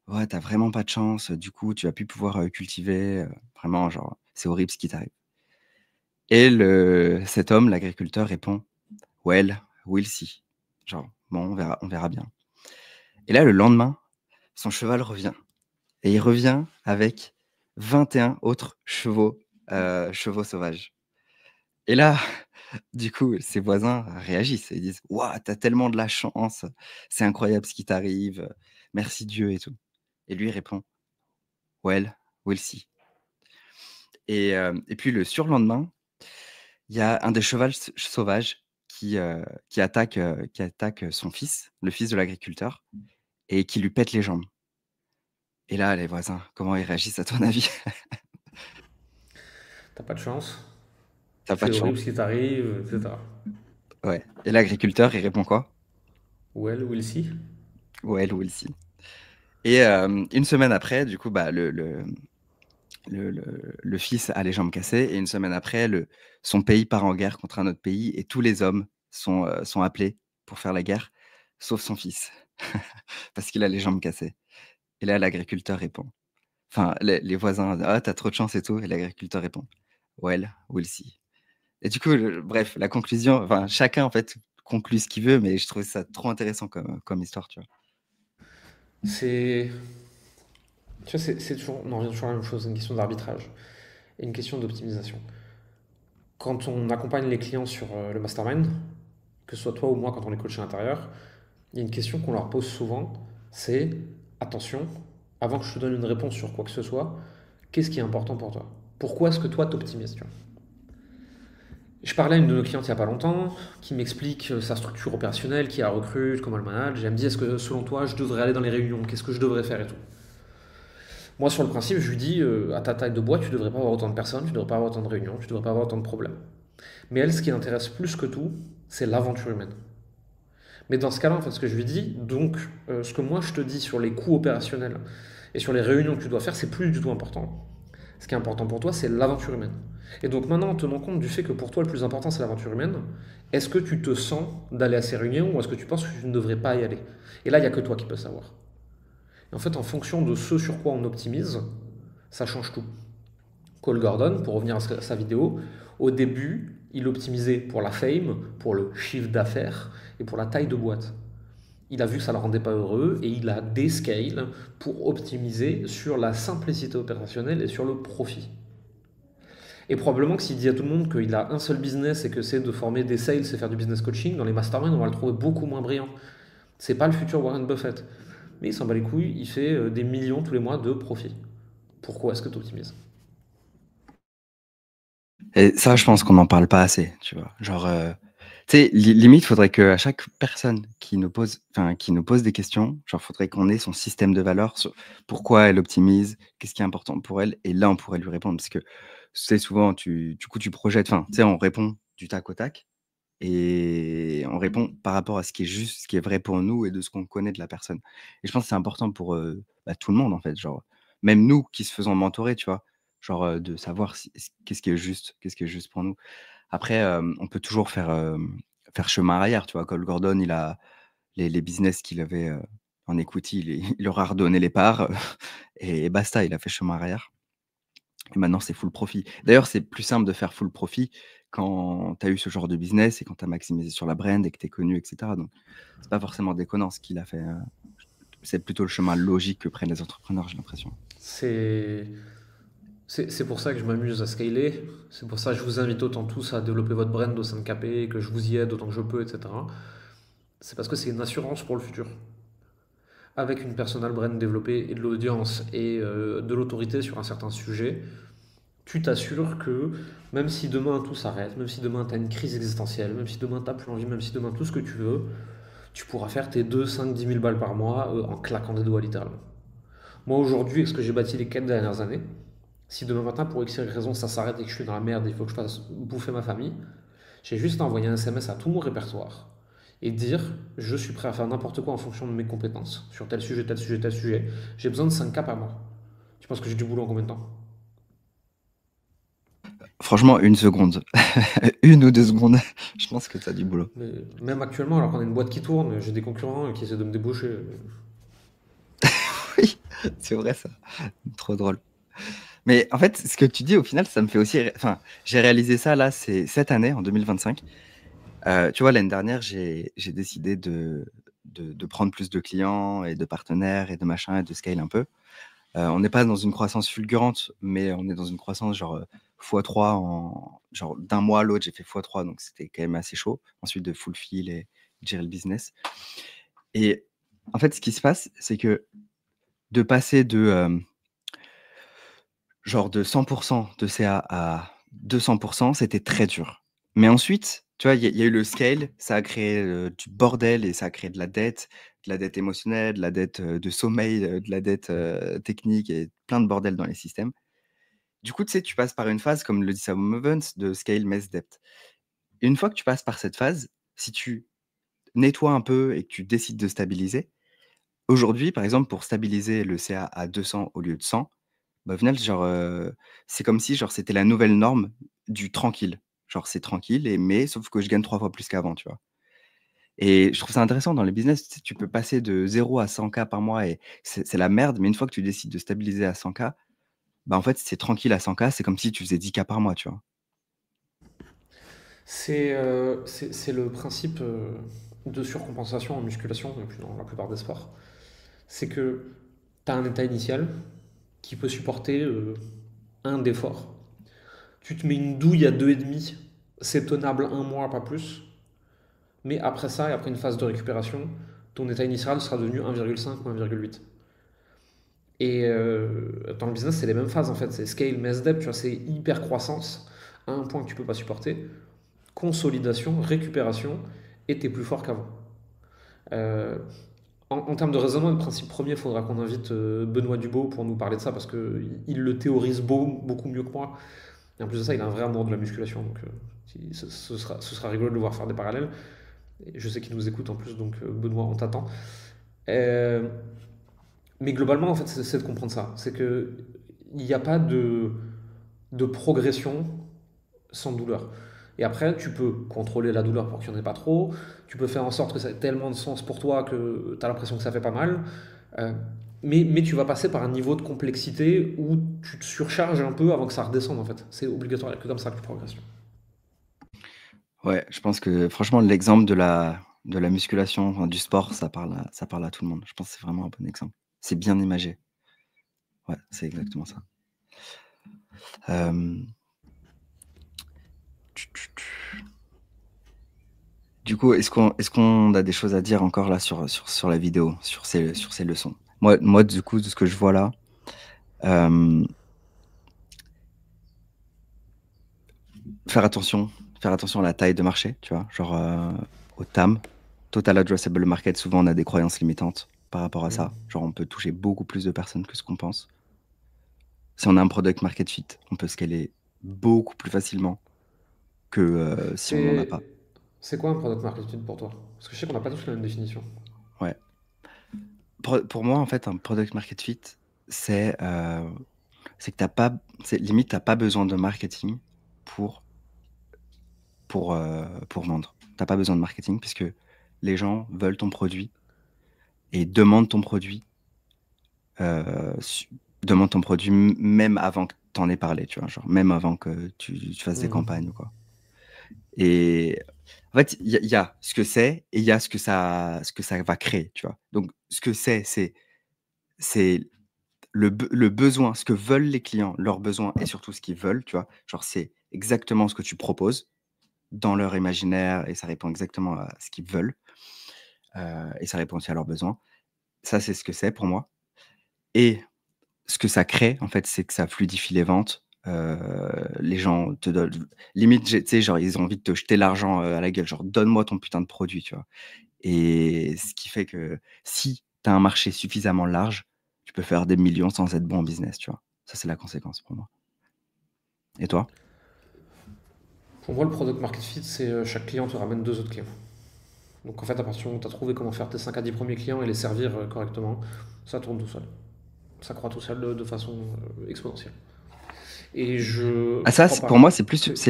[SPEAKER 2] «Ouais, t'as vraiment pas de chance, du coup, tu vas plus pouvoir, cultiver, vraiment, genre, c'est horrible ce qui t'arrive». Et cet homme, l'agriculteur, répond: «Well, we'll see». Genre: «Bon, on verra bien». Et là, le lendemain, son cheval revient et il revient avec 21 autres chevaux sauvages. Et là, du coup, ses voisins réagissent et ils disent: «Waouh, tu tellement de la chance, c'est incroyable ce qui t'arrive, merci Dieu et tout». Et lui répond: «Well, we'll see». Et puis le surlendemain, il y a un des chevals sauvages qui attaque son fils, le fils de l'agriculteur, et qui lui pète les jambes. Et là, les voisins, comment ils réagissent à ton avis?
[SPEAKER 1] T'as pas de chance,
[SPEAKER 2] Tu pas
[SPEAKER 1] c'est
[SPEAKER 2] de chance.
[SPEAKER 1] horrible ce qui t'arrive, etc.
[SPEAKER 2] Ouais. Et l'agriculteur, il répond quoi?
[SPEAKER 1] Well, we'll see.
[SPEAKER 2] «Well, we'll see». Et une semaine après, du coup, bah, le fils a les jambes cassées et une semaine après, son pays part en guerre contre un autre pays et tous les hommes sont appelés pour faire la guerre, sauf son fils, parce qu'il a les jambes cassées. Et là, l'agriculteur répond, enfin, les voisins: «Ah, tu trop de chance et tout», et l'agriculteur répond: «Well, we'll see». Et du coup, bref, la conclusion, enfin, chacun, en fait, conclut ce qu'il veut, mais je trouve ça trop intéressant comme histoire, tu vois?
[SPEAKER 1] C'est. Tu vois, c'est toujours. On en revient toujours à la même chose, c'est une question d'arbitrage et une question d'optimisation. Quand on accompagne les clients sur le mastermind, que ce soit toi ou moi quand on est coach à l'intérieur, il y a une question qu'on leur pose souvent, c'est attention, avant que je te donne une réponse sur quoi que ce soit, qu'est-ce qui est important pour toi? Pourquoi est-ce que toi t'optimises, tu vois? Je parlais à une de nos clientes il n'y a pas longtemps, qui m'explique sa structure opérationnelle, qui la recrute, comment elle manage. Elle me dit est-ce que selon toi je devrais aller dans les réunions? Qu'est-ce que je devrais faire et tout? Moi sur le principe, je lui dis à ta taille de boîte, tu devrais pas avoir autant de personnes, tu devrais pas avoir autant de réunions, tu devrais pas avoir autant de problèmes. Mais elle, ce qui l'intéresse plus que tout, c'est l'aventure humaine. Mais dans ce cas-là, en fait, ce que je lui dis, donc, ce que moi je te dis sur les coûts opérationnels et sur les réunions que tu dois faire, c'est plus du tout important. Ce qui est important pour toi, c'est l'aventure humaine. Et donc maintenant, en tenant compte du fait que pour toi, le plus important, c'est l'aventure humaine, est-ce que tu te sens d'aller à ces réunions ou est-ce que tu penses que tu ne devrais pas y aller? Et là, il n'y a que toi qui peux savoir. Et en fait, en fonction de ce sur quoi on optimise, ça change tout. Cole Gordon, pour revenir à sa vidéo, au début, il optimisait pour la fame, pour le chiffre d'affaires et pour la taille de boîte. Il a vu que ça ne le rendait pas heureux et il a descale pour optimiser sur la simplicité opérationnelle et sur le profit. Et probablement que s'il dit à tout le monde qu'il a un seul business et que c'est de former des sales et faire du business coaching, dans les masterminds, on va le trouver beaucoup moins brillant. C'est pas le futur Warren Buffett. Mais il s'en bat les couilles, il fait des millions tous les mois de profit. Pourquoi est-ce que tu optimises?
[SPEAKER 2] Et ça, je pense qu'on n'en parle pas assez, tu vois. Genre, tu sais, limite, faudrait qu'à chaque personne qui nous pose des questions, genre, faudrait qu'on ait son système de valeurs sur pourquoi elle optimise, qu'est-ce qui est important pour elle, et là, on pourrait lui répondre. Parce que, c'est souvent, du coup, tu projettes, enfin, tu sais, on répond du tac au tac, et on répond par rapport à ce qui est juste, ce qui est vrai pour nous et de ce qu'on connaît de la personne. Et je pense que c'est important pour tout le monde, en fait. Genre, même nous qui se faisons mentorer, tu vois, genre de savoir qu'est-ce qui est juste pour nous. Après, on peut toujours faire chemin arrière, tu vois. Cole Gordon, il a les business qu'il avait en equity, il leur a redonné les parts et basta, il a fait chemin arrière. Et maintenant, c'est full profit. D'ailleurs, c'est plus simple de faire full profit quand tu as eu ce genre de business et quand tu as maximisé sur la brand et que tu es connu, et cetera. Donc, c'est pas forcément déconnant ce qu'il a fait. C'est plutôt le chemin logique que prennent les entrepreneurs, j'ai l'impression.
[SPEAKER 1] C'est c'est pour ça que je m'amuse à scaler. C'est pour ça que je vous invite autant tous à développer votre brand au sein de KP, que je vous y aide autant que je peux, etc. C'est parce que c'est une assurance pour le futur. Avec une personal brand développée et de l'audience et de l'autorité sur un certain sujet, tu t'assures que même si demain tout s'arrête, même si demain tu as une crise existentielle, même si demain tu n'as plus envie, même si demain tout ce que tu veux, tu pourras faire tes 2, 5, 10 000 balles par mois en claquant des doigts littéralement. Moi aujourd'hui, avec ce que j'ai bâti les 4 dernières années, si demain matin pour X raison ça s'arrête et que je suis dans la merde et il faut que je fasse bouffer ma famille, j'ai juste à envoyer un SMS à tout mon répertoire et dire je suis prêt à faire n'importe quoi en fonction de mes compétences sur tel sujet, tel sujet, tel sujet. J'ai besoin de 5K par mois. Tu penses que j'ai du boulot en combien de temps?
[SPEAKER 2] Franchement, une seconde. Une ou 2 secondes, je pense que tu as du boulot.
[SPEAKER 1] Mais même actuellement, alors qu'on a une boîte qui tourne, j'ai des concurrents qui essaient de me débaucher.
[SPEAKER 2] Oui, c'est vrai ça. Trop drôle. Mais en fait, ce que tu dis au final, ça me fait aussi enfin, j'ai réalisé ça là, c'est cette année, en 2025. Tu vois, l'année dernière, j'ai décidé de prendre plus de clients et de partenaires et de machin et de scale un peu. On n'est pas dans une croissance fulgurante, mais on est dans une croissance genre, x3 en genre d'un mois à l'autre, j'ai fait x3, donc c'était quand même assez chaud. Ensuite de fulfill et gérer le business et en fait, ce qui se passe, c'est que de passer de, genre de 100 de CA à 200, c'était très dur. Mais ensuite, tu vois, il y a eu le scale, ça a créé, du bordel et ça a créé de la dette émotionnelle, de la dette, de sommeil, de la dette, technique et plein de bordel dans les systèmes. Du coup, tu sais, tu passes par une phase, comme le dit Sam Ovens, de scale, mess, debt. Et une fois que tu passes par cette phase, si tu nettoies un peu et que tu décides de stabiliser, aujourd'hui, par exemple, pour stabiliser le CA à 200 au lieu de 100, bah, au final, genre, c'est comme si, genre, c'était la nouvelle norme du tranquille. Genre, c'est tranquille mais sauf que je gagne 3 fois plus qu'avant, tu vois? Et je trouve ça intéressant dans les business, tu sais, tu peux passer de 0 à 100K par mois et c'est la merde, mais une fois que tu décides de stabiliser à 100K, bah, en fait, c'est tranquille à 100K, c'est comme si tu faisais 10K par mois, tu vois?
[SPEAKER 1] C'est le principe de surcompensation en musculation, et puis dans la plupart des sports. C'est que tu as un état initial qui peut supporter un d'effort. Tu te mets une douille à 2,5, c'est tenable un mois, pas plus. Mais après ça, et après une phase de récupération, ton état initial sera devenu 1,5 ou 1,8. Et dans le business, c'est les mêmes phases en fait. C'est scale, mess, depth, tu vois, c'est hyper croissance à un point que tu peux pas supporter. Consolidation, récupération, et t'es plus fort qu'avant. Euh, en termes de raisonnement, le principe premier, il faudra qu'on invite Benoît Dubo pour nous parler de ça parce qu'il le théorise beaucoup mieux que moi. Et en plus de ça, il a un vrai amour de la musculation, donc ce sera rigolo de le voir faire des parallèles. Et je sais qu'il nous écoute en plus, donc Benoît, on t'attend. Euh, mais globalement, en fait, c'est de comprendre ça. C'est que il n'y a pas de progression sans douleur. Et après, tu peux contrôler la douleur pour qu'il n'y en ait pas trop. Tu peux faire en sorte que ça ait tellement de sens pour toi que tu as l'impression que ça fait pas mal. Euh, mais tu vas passer par un niveau de complexité où tu te surcharges un peu avant que ça redescende en fait. C'est obligatoire, il n'y a que comme ça que tu progresses.
[SPEAKER 2] Ouais, je pense que franchement, l'exemple de la musculation, enfin, du sport, ça parle à tout le monde. Je pense que c'est vraiment un bon exemple. C'est bien imagé. Ouais, c'est exactement ça. Euh, Du coup, est-ce qu'on a des choses à dire encore là sur la vidéo, sur ces leçons? Moi, du coup, de ce que je vois là, euh, faire attention à la taille de marché, tu vois, genre au TAM, Total Addressable Market, souvent on a des croyances limitantes par rapport à ça.
[SPEAKER 1] Mm.
[SPEAKER 2] Genre on peut toucher beaucoup plus de personnes que ce qu'on pense. Si on a un product market fit, on peut scaler beaucoup plus facilement que si on n'en a pas.
[SPEAKER 1] C'est c'est quoi un product market fit pour toi? Parce que je sais qu'on n'a pas tous la même définition.
[SPEAKER 2] Ouais. Pour moi, en fait, un product market fit, c'est que limite, t'as pas besoin de marketing pour, pour vendre. T'as pas besoin de marketing puisque les gens veulent ton produit et demandent ton produit, euh, su- demandent ton produit même avant que t'en aies parlé, tu vois, genre même avant que tu fasses des campagnes ou
[SPEAKER 1] Mm.
[SPEAKER 2] quoi. Et en fait, il y a ce que c'est et il y a ce que ça va créer, tu vois. Donc, ce que c'est le besoin, ce que veulent les clients, leurs besoins et surtout ce qu'ils veulent, tu vois. Genre, c'est exactement ce que tu proposes dans leur imaginaire et ça répond exactement à ce qu'ils veulent et ça répond aussi à leurs besoins. Ça, c'est ce que c'est pour moi. Et ce que ça crée, en fait, c'est que ça fluidifie les ventes. Les gens te donnent, limite, tu sais, genre, ils ont envie de te jeter l'argent à la gueule, genre, donne-moi ton putain de produit, tu vois. Et ce qui fait que si tu as un marché suffisamment large, tu peux faire des millions sans être bon en business, tu vois. Ça, c'est la conséquence pour moi. Et toi?
[SPEAKER 1] Pour moi, le product market fit, c'est chaque client te ramène deux autres clients. Donc en fait, à partir du moment où tu as trouvé comment faire tes 5 à 10 premiers clients et les servir correctement, ça tourne tout seul. Ça croît tout seul de façon exponentielle. Et je
[SPEAKER 2] Ah, ça,
[SPEAKER 1] crois
[SPEAKER 2] pour
[SPEAKER 1] pas
[SPEAKER 2] moi,
[SPEAKER 1] que.
[SPEAKER 2] c'est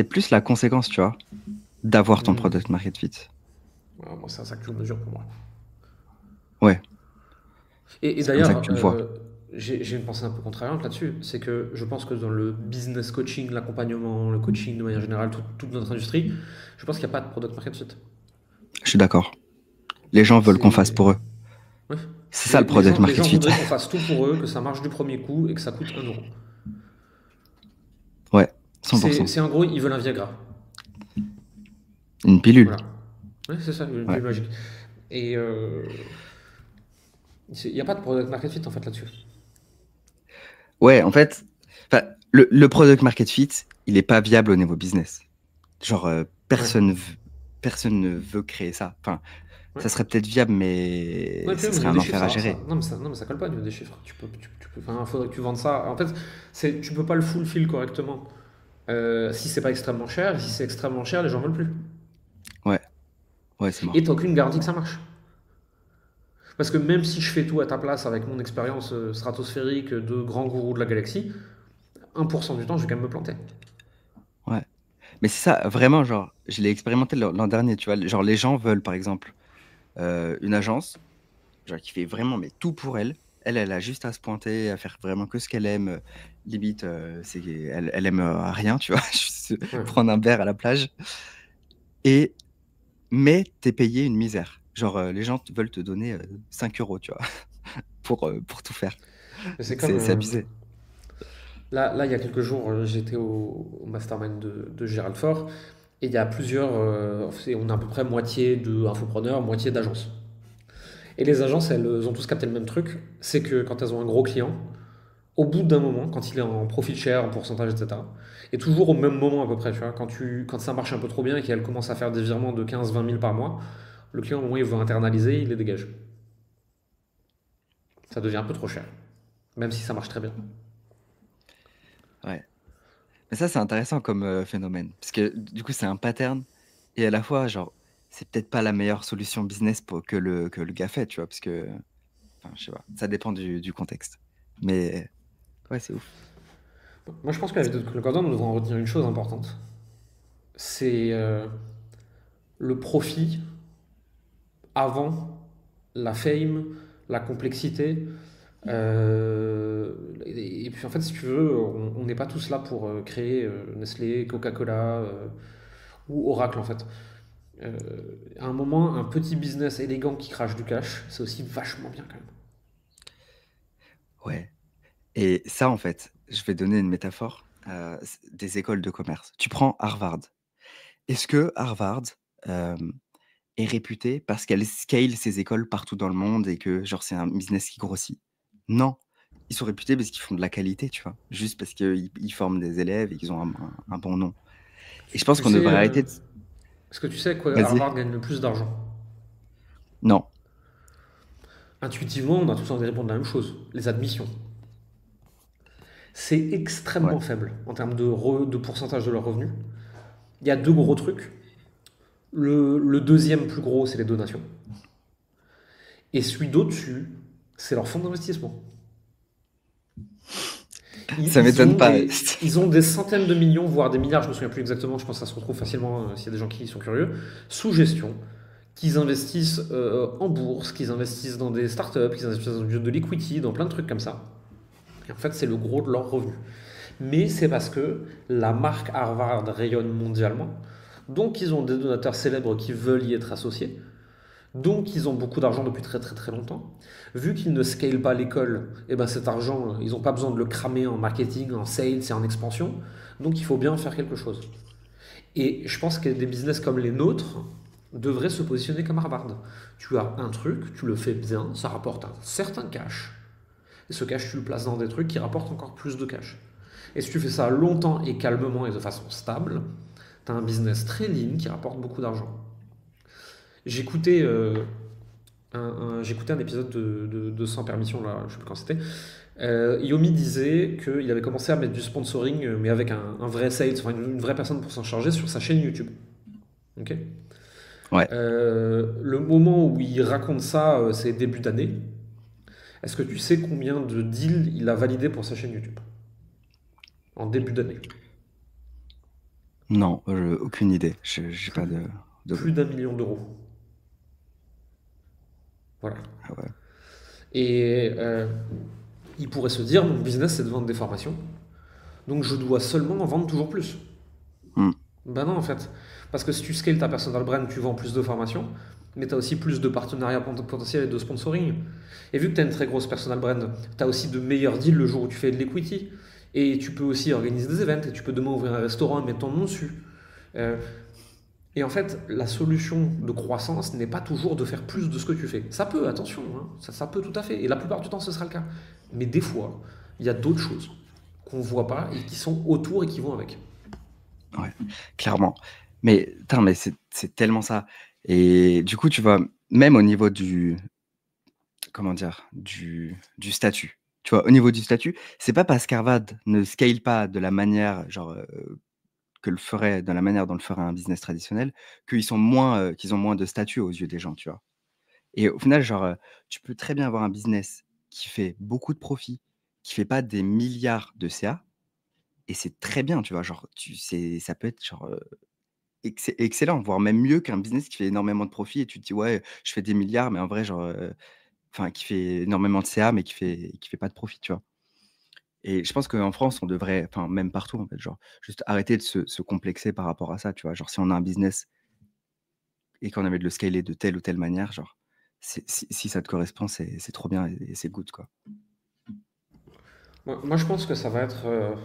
[SPEAKER 2] plus la conséquence, tu vois, d'avoir ton
[SPEAKER 1] Hmm,
[SPEAKER 2] product market fit.
[SPEAKER 1] moi, c'est ça que tu mesures pour moi.
[SPEAKER 2] Ouais,
[SPEAKER 1] Et
[SPEAKER 2] c'est comme ça que
[SPEAKER 1] d'ailleurs,
[SPEAKER 2] tu le vois.
[SPEAKER 1] j'ai une pensée un peu contrariante là-dessus. C'est que je pense que dans le business coaching, l'accompagnement, le coaching de manière générale, toute notre industrie, je pense qu'il n'y a pas de product market fit.
[SPEAKER 2] Je suis d'accord. Les gens veulent qu'on fasse
[SPEAKER 1] C'est.
[SPEAKER 2] pour eux.
[SPEAKER 1] Ouais.
[SPEAKER 2] C'est ça le product
[SPEAKER 1] Les
[SPEAKER 2] market
[SPEAKER 1] gens
[SPEAKER 2] fit.
[SPEAKER 1] voudraient qu'on fasse tout pour eux, que ça marche du premier coup et que ça coûte 1 euro.
[SPEAKER 2] Ouais, 100%.
[SPEAKER 1] C'est en gros, ils veulent un Viagra.
[SPEAKER 2] Une pilule.
[SPEAKER 1] Voilà. Ouais, c'est ça, une
[SPEAKER 2] Ouais.
[SPEAKER 1] pilule magique. Et il n'y a pas de product market fit en fait là-dessus.
[SPEAKER 2] Ouais, en fait, enfin, le product market fit, il n'est pas viable au niveau business. Genre,
[SPEAKER 1] Ouais.
[SPEAKER 2] personne ne veut créer ça. Enfin,
[SPEAKER 1] Ouais.
[SPEAKER 2] ça serait peut-être viable, mais
[SPEAKER 1] Ouais, puis
[SPEAKER 2] ça
[SPEAKER 1] même au
[SPEAKER 2] serait
[SPEAKER 1] niveau
[SPEAKER 2] un
[SPEAKER 1] des chiffres,
[SPEAKER 2] enfer à gérer.
[SPEAKER 1] non, mais ça colle pas au niveau des chiffres. Enfin, faudrait que tu vendes ça. En fait, tu peux pas le fulfill correctement. Si c'est pas extrêmement cher, si c'est extrêmement cher, les gens veulent plus.
[SPEAKER 2] Ouais, ouais, c'est
[SPEAKER 1] Et
[SPEAKER 2] mort.
[SPEAKER 1] t'as aucune garantie que ça marche. Parce que même si je fais tout à ta place avec mon expérience stratosphérique de grand gourou de la galaxie, 1% du temps, je vais quand même me planter.
[SPEAKER 2] Ouais. Mais c'est ça, vraiment, genre, je l'ai expérimenté l'an dernier, tu vois. Genre, les gens veulent, par exemple, une agence, genre, qui fait vraiment mais tout pour elle. Elle a juste à se pointer, à faire vraiment que ce qu'elle aime. Limite, elle aime rien, tu vois. Juste
[SPEAKER 1] Ouais.
[SPEAKER 2] prendre un verre à la plage. Et, mais t'es payé une misère. Genre, les gens veulent te donner 5 euros, tu vois, pour tout faire.
[SPEAKER 1] Mais c'est
[SPEAKER 2] Donc,
[SPEAKER 1] comme.
[SPEAKER 2] c'est abusé.
[SPEAKER 1] Là, il y a quelques jours, j'étais au mastermind de Gérald Fort. Et il y a plusieurs. On a à peu près moitié d'infopreneurs, moitié d'agences. Et les agences, elles ont tous capté le même truc. C'est que quand elles ont un gros client, au bout d'un moment, quand il est en profit share, en pourcentage, etc., et toujours au même moment à peu près, tu vois, quand ça marche un peu trop bien et qu'elle commence à faire des virements de 15-20 000 par mois, le client, au moment où il veut internaliser, il les dégage. Ça devient un peu trop cher, même si ça marche très bien.
[SPEAKER 2] Ouais. Mais ça, c'est intéressant comme phénomène. Parce que du coup, c'est un pattern. Et à la fois, genre, c'est peut-être pas la meilleure solution business que le gars fait, tu vois, parce que, enfin, je sais pas, ça dépend du contexte. Mais ouais, c'est ouf.
[SPEAKER 1] Moi, je pense que la vidéo de Cole Gordon, nous devons en retenir une chose importante. C'est le profit avant la fame, la complexité. Et puis en fait, si tu veux, on n'est pas tous là pour créer Nestlé, Coca-Cola ou Oracle en fait. Euh, à un moment, un petit business élégant qui crache du cash, c'est aussi vachement bien quand même.
[SPEAKER 2] Ouais. Et ça, en fait, je vais donner une métaphore des écoles de commerce. Tu prends Harvard. Est-ce que Harvard euh, est réputé parce qu'elle scale ses écoles partout dans le monde et que genre c'est un business qui grossit? Non. Ils sont réputés parce qu'ils font de la qualité, tu vois. Juste parce qu'ils forment des élèves et qu'ils ont un bon nom. Et je pense
[SPEAKER 1] Tu
[SPEAKER 2] qu'on
[SPEAKER 1] sais,
[SPEAKER 2] devrait arrêter de...
[SPEAKER 1] est-ce que tu sais quoi
[SPEAKER 2] Vas-y.
[SPEAKER 1] Harvard gagne le plus d'argent?
[SPEAKER 2] Non.
[SPEAKER 1] Intuitivement, on a tous envie de répondre la même chose, les admissions. C'est
[SPEAKER 2] Ouais.
[SPEAKER 1] extrêmement faible en termes de pourcentage de leurs revenus. Il y a deux gros trucs. Le deuxième plus gros, c'est les donations. Et celui d'au-dessus, c'est leur fonds d'investissement.
[SPEAKER 2] Ça m'étonne pas.
[SPEAKER 1] Ils ont des centaines de millions, voire des milliards, je ne me souviens plus exactement, je pense que ça se retrouve facilement s'il y a des gens qui sont curieux, sous gestion, qu'ils investissent en bourse, qu'ils investissent dans des startups, qu'ils investissent dans de l'equity, dans plein de trucs comme ça. Et en fait, c'est le gros de leurs revenus. Mais c'est parce que la marque Harvard rayonne mondialement, donc ils ont des donateurs célèbres qui veulent y être associés, donc ils ont beaucoup d'argent depuis très très très longtemps. Vu qu'ils ne scalent pas l'école, et ben cet argent, ils n'ont pas besoin de le cramer en marketing, en sales et en expansion, donc il faut bien en faire quelque chose. Et je pense que des business comme les nôtres devraient se positionner comme Harvard. Tu as un truc, tu le fais bien, ça rapporte un certain cash, et ce cash tu le places dans des trucs qui rapportent encore plus de cash. Et si tu fais ça longtemps et calmement et de façon stable, tu as un business très lean qui rapporte beaucoup d'argent. J'écoutais j'écoutais un épisode de Sans Permission, là, je ne sais plus quand c'était. Yomi disait qu'il avait commencé à mettre du sponsoring, mais avec un vrai sales, enfin une vraie personne pour s'en charger sur sa chaîne YouTube. Ok.
[SPEAKER 2] Ouais.
[SPEAKER 1] Le moment où il raconte ça, c'est début d'année. Est-ce que tu sais combien de deals il a validé pour sa chaîne YouTube en début d'année?
[SPEAKER 2] Non, aucune idée. J'ai pas de...
[SPEAKER 1] Plus d'1 million d'euros. Voilà.
[SPEAKER 2] Ah ouais.
[SPEAKER 1] Et il pourrait se dire, mon business c'est de vendre des formations, donc je dois seulement en vendre toujours plus.
[SPEAKER 2] Hmm.
[SPEAKER 1] Ben non, en fait. Parce que si tu scales ta personal brand, tu vends plus de formations, mais tu as aussi plus de partenariats potentiels et de sponsoring. Et vu que tu as une très grosse personal brand, tu as aussi de meilleurs deals le jour où tu fais de l'equity. Et tu peux aussi organiser des events, et tu peux demain ouvrir un restaurant et mettre ton nom dessus. Euh, et en fait, la solution de croissance n'est pas toujours de faire plus de ce que tu fais. Ça peut, attention, hein, ça peut tout à fait. Et la plupart du temps, ce sera le cas. Mais des fois, il y a d'autres choses qu'on ne voit pas et qui sont autour et qui vont avec.
[SPEAKER 2] Ouais, clairement. Mais, putain, mais c'est tellement ça. Et du coup, tu vois, même au niveau comment dire, du statut. Tu vois, au niveau du statut, c'est pas parce qu'Harvard ne scale pas de la manière, genre, que le ferait, de la manière dont le ferait un business traditionnel, qu'ils ont moins de statut aux yeux des gens, tu vois. Et au final, genre, tu peux très bien avoir un business qui fait beaucoup de profits, qui fait pas des milliards de CA, et c'est très bien, tu vois. Genre, ça peut être genre excellent, voire même mieux qu'un business qui fait énormément de profits et tu te dis ouais, je fais des milliards, mais en vrai, genre, enfin, qui fait énormément de CA, mais qui fait pas de profit, tu vois. Et je pense qu'en France, on devrait, enfin, même partout, en fait, genre, juste arrêter de se complexer par rapport à ça, tu vois. Genre, si on a un business et qu'on a envie de le scaler de telle ou telle manière, genre, si ça te correspond, c'est trop bien et c'est good, quoi.
[SPEAKER 1] Moi, je pense que ça va être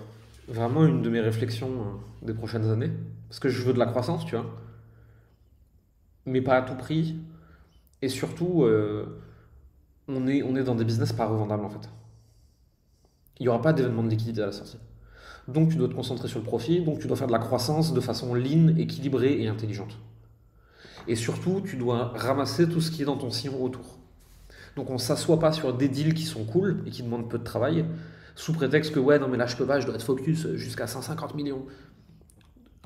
[SPEAKER 1] vraiment une de mes réflexions des prochaines années. Parce que je veux de la croissance, tu vois. Mais pas à tout prix. Et surtout, on est dans des business pas revendables, en fait. Il n'y aura pas d'événement de liquidité à la sortie. Donc, tu dois te concentrer sur le profit. Donc, tu dois faire de la croissance de façon lean, équilibrée et intelligente. Et surtout, tu dois ramasser tout ce qui est dans ton sillon autour. Donc, on ne s'assoit pas sur des deals qui sont cool et qui demandent peu de travail, sous prétexte que, ouais, non, mais là, je peux pas, je dois être focus jusqu'à 150 millions.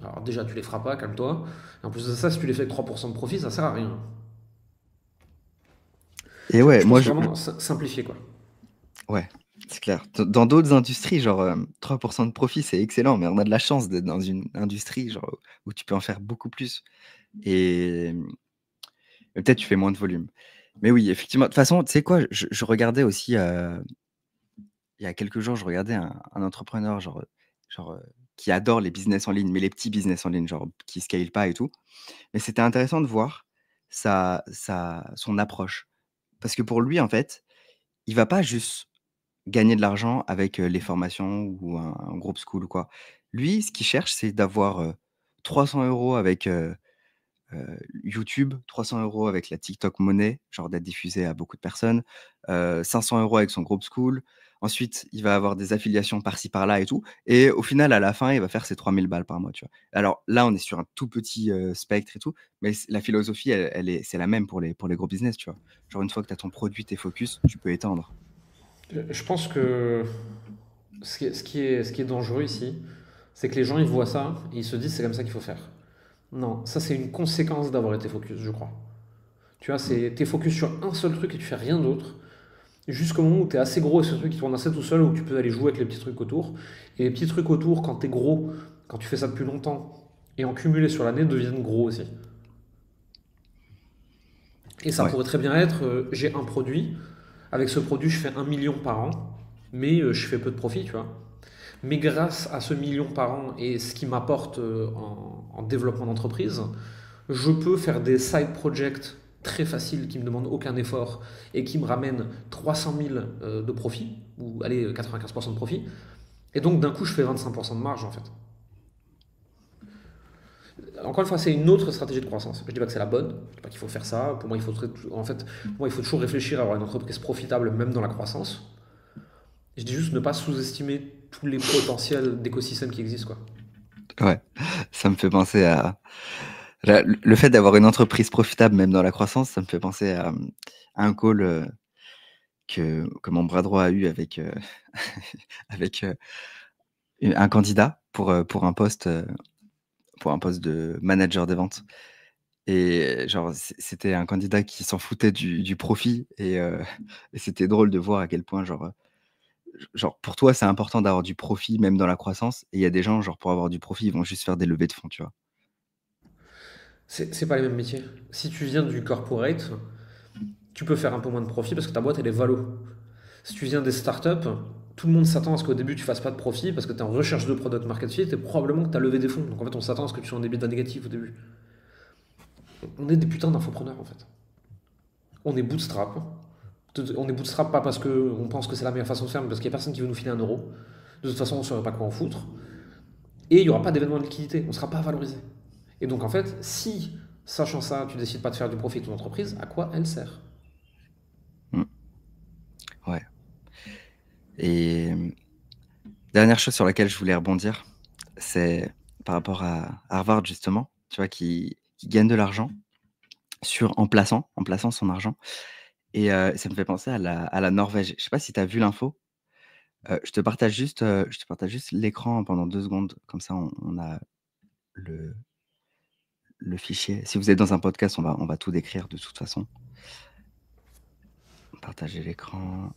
[SPEAKER 1] Alors déjà, tu les feras pas, calme-toi. Et en plus de ça, si tu les fais avec 3% de profit, ça sert à rien.
[SPEAKER 2] Et ouais,
[SPEAKER 1] Je
[SPEAKER 2] moi,
[SPEAKER 1] pense vraiment simplifier, quoi.
[SPEAKER 2] ouais, c'est clair. Dans d'autres industries, genre 3% de profit, c'est excellent, mais on a de la chance d'être dans une industrie genre, où tu peux en faire beaucoup plus. Et, et peut-être tu fais moins de volume. Mais oui, effectivement. De toute façon, tu sais quoi, je regardais aussi, il y a quelques jours, je regardais un entrepreneur qui adore les business en ligne, mais les petits business en ligne, genre qui scale pas et tout. Mais c'était intéressant de voir son approche. Parce que pour lui, en fait, il va pas juste gagner de l'argent avec, les formations ou un groupe school ou quoi. Lui, ce qu'il cherche, c'est d'avoir, 300 € avec, YouTube, 300 € avec la TikTok Money, genre d'être diffusé à beaucoup de personnes, 500 € avec son groupe school. Ensuite, il va avoir des affiliations par-ci par-là et tout et au final, à la fin, il va faire ses 3 000 balles par mois, tu vois? Alors là, on est sur un tout petit, spectre et tout, mais la philosophie, c'est la même pour les gros business, tu vois? Genre une fois que tu as ton produit, tes focus, tu peux étendre.
[SPEAKER 1] Je pense que ce qui est dangereux ici, c'est que les gens, ils voient ça et ils se disent c'est comme ça qu'il faut faire. Non, ça c'est une conséquence d'avoir été focus, je crois. Tu vois,
[SPEAKER 2] Mmh.
[SPEAKER 1] t'es focus sur un seul truc et tu fais rien d'autre. Jusqu'au moment où tu es assez gros et ce truc qui tourne assez tout seul, où tu peux aller jouer avec les petits trucs autour. Et les petits trucs autour, quand tu es gros, quand tu fais ça depuis longtemps, et en cumulé sur l'année, deviennent gros aussi. Et ça
[SPEAKER 2] Ouais,
[SPEAKER 1] pourrait très bien être, j'ai un produit, avec ce produit je fais 1 million par an, mais je fais peu de profit, tu vois. Mais grâce à ce million par an et ce qui m'apporte en développement d'entreprise, je peux faire des side projects très faciles qui me demandent aucun effort et qui me ramènent 300 000 de profit, ou allez, 95% de profit. Et donc d'un coup, je fais 25% de marge en fait. Encore une fois, c'est une autre stratégie de croissance. Je dis pas que c'est la bonne, je dis pas qu'il faut faire ça. Pour moi, il faut toujours réfléchir à avoir une entreprise profitable même dans la croissance. Je dis juste ne pas sous-estimer tous les potentiels d'écosystèmes qui existent, quoi.
[SPEAKER 2] ouais. Ça me fait penser à le fait d'avoir une entreprise profitable même dans la croissance, ça me fait penser à un call, que mon bras droit a eu avec, avec, un candidat pour un poste de manager des ventes et genre c'était un candidat qui s'en foutait du profit et c'était drôle de voir à quel point genre pour toi, c'est important d'avoir du profit même dans la croissance et il y a des gens, genre pour avoir du profit, ils vont juste faire des levées de fonds, tu vois?
[SPEAKER 1] C'est pas les mêmes métiers. Si tu viens du corporate, tu peux faire un peu moins de profit parce que ta boîte elle est valo. Si tu viens des startups, tout le monde s'attend à ce qu'au début tu fasses pas de profit parce que tu es en recherche de product market fit et probablement que tu as levé des fonds. Donc en fait, on s'attend à ce que tu sois en EBITDA négatif au début. On est des putains d'infopreneurs en fait. On est bootstrap. On est bootstrap pas parce qu'on pense que c'est la meilleure façon de faire, mais parce qu'il n'y a personne qui veut nous filer 1 euro. De toute façon, on ne saurait pas quoi en foutre. Et il n'y aura pas d'événement de liquidité. On ne sera pas valorisé. Et donc en fait, si, sachant ça, tu décides pas de faire du profit de ton entreprise, à quoi elle sert?
[SPEAKER 2] Mmh, ouais et dernière chose sur laquelle je voulais rebondir, c'est par rapport à Harvard justement, tu vois? Qui gagne de l'argent en plaçant son argent et ça me fait penser à la Norvège. Je sais pas si tu as vu l'info? Je te partage juste l'écran pendant 2 secondes, comme ça on a le fichier. Si vous êtes dans un podcast, on va tout décrire de toute façon. Partager l'écran.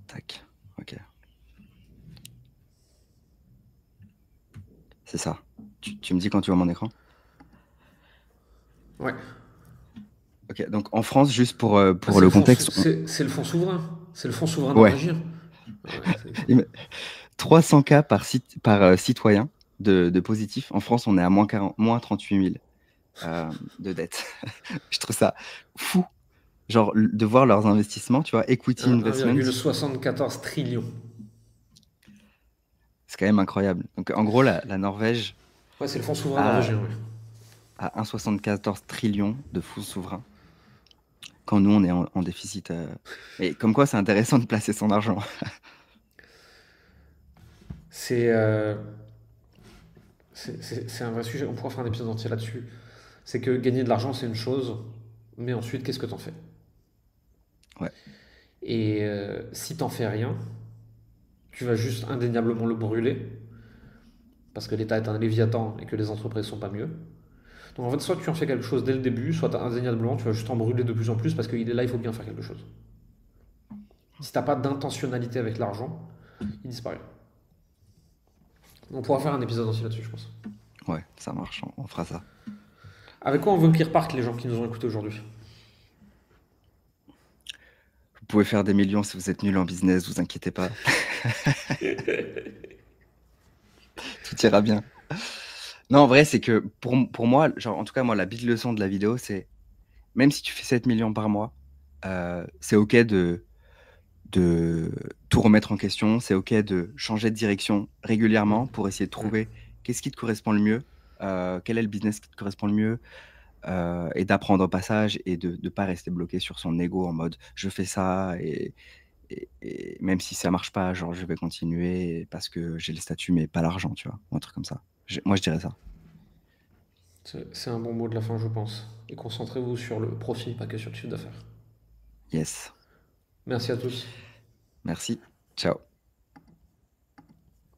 [SPEAKER 2] Tac, OK. C'est ça. Tu me dis quand tu vois mon écran?
[SPEAKER 1] Ouais.
[SPEAKER 2] OK, donc en France, juste
[SPEAKER 1] Bah,
[SPEAKER 2] pour le contexte,
[SPEAKER 1] c'est le fonds souverain. C'est le fonds souverain
[SPEAKER 2] ouais,
[SPEAKER 1] norvégien. Ouais,
[SPEAKER 2] il me 300 cas citoyen de positifs. En France, on est à moins 38 000, de dettes. Je trouve ça fou, genre de voir leurs investissements, tu vois? Equity investments,
[SPEAKER 1] 1,74 trillion.
[SPEAKER 2] c'est quand même incroyable. Donc en gros, la Norvège
[SPEAKER 1] Ouais, c'est le fonds souverain
[SPEAKER 2] a
[SPEAKER 1] norvégien. Ouais.
[SPEAKER 2] a 1,74 trillion de fonds souverains, quand nous, on est en déficit, mais comme quoi c'est intéressant de placer son argent.
[SPEAKER 1] C'est c'est un vrai sujet. On pourra faire un épisode entier là-dessus. C'est que gagner de l'argent, c'est une chose, mais ensuite, qu'est-ce que t'en fais?
[SPEAKER 2] Ouais.
[SPEAKER 1] Et si t'en fais rien, tu vas juste indéniablement le brûler, parce que l'État est un léviathan et que les entreprises sont pas mieux. Donc en fait, soit tu en fais quelque chose dès le début, soit indéniablement, tu vas juste en brûler de plus en plus, parce qu'il est là, il faut bien faire quelque chose. Si t'as pas d'intentionnalité avec l'argent, il disparaît. On pourra faire un épisode aussi là-dessus, je pense.
[SPEAKER 2] Ouais, ça marche, on fera ça.
[SPEAKER 1] Avec quoi on veut qu'ils repartent, les gens qui nous ont écoutés aujourd'hui?
[SPEAKER 2] Vous pouvez faire des millions si vous êtes nul en business, vous inquiétez pas. Tout ira bien. Non, en vrai, c'est que pour moi, genre, en tout cas, moi, la big leçon de la vidéo, c'est même si tu fais 7 millions par mois, c'est OK de tout remettre en question. C'est OK de changer de direction régulièrement pour essayer de trouver qu'est-ce qui te correspond le mieux, quel est le business qui te correspond le mieux, et d'apprendre au passage et de ne pas rester bloqué sur son ego en mode je fais ça et même si ça marche pas, genre je vais continuer parce que j'ai le statut mais pas l'argent, tu vois, ou un truc comme ça. Moi, je dirais ça.
[SPEAKER 1] C'est un bon mot de la fin, je pense. Et concentrez-vous sur le profit, pas que sur le chiffre d'affaires.
[SPEAKER 2] Yes.
[SPEAKER 1] Merci à tous.
[SPEAKER 2] Merci. Ciao.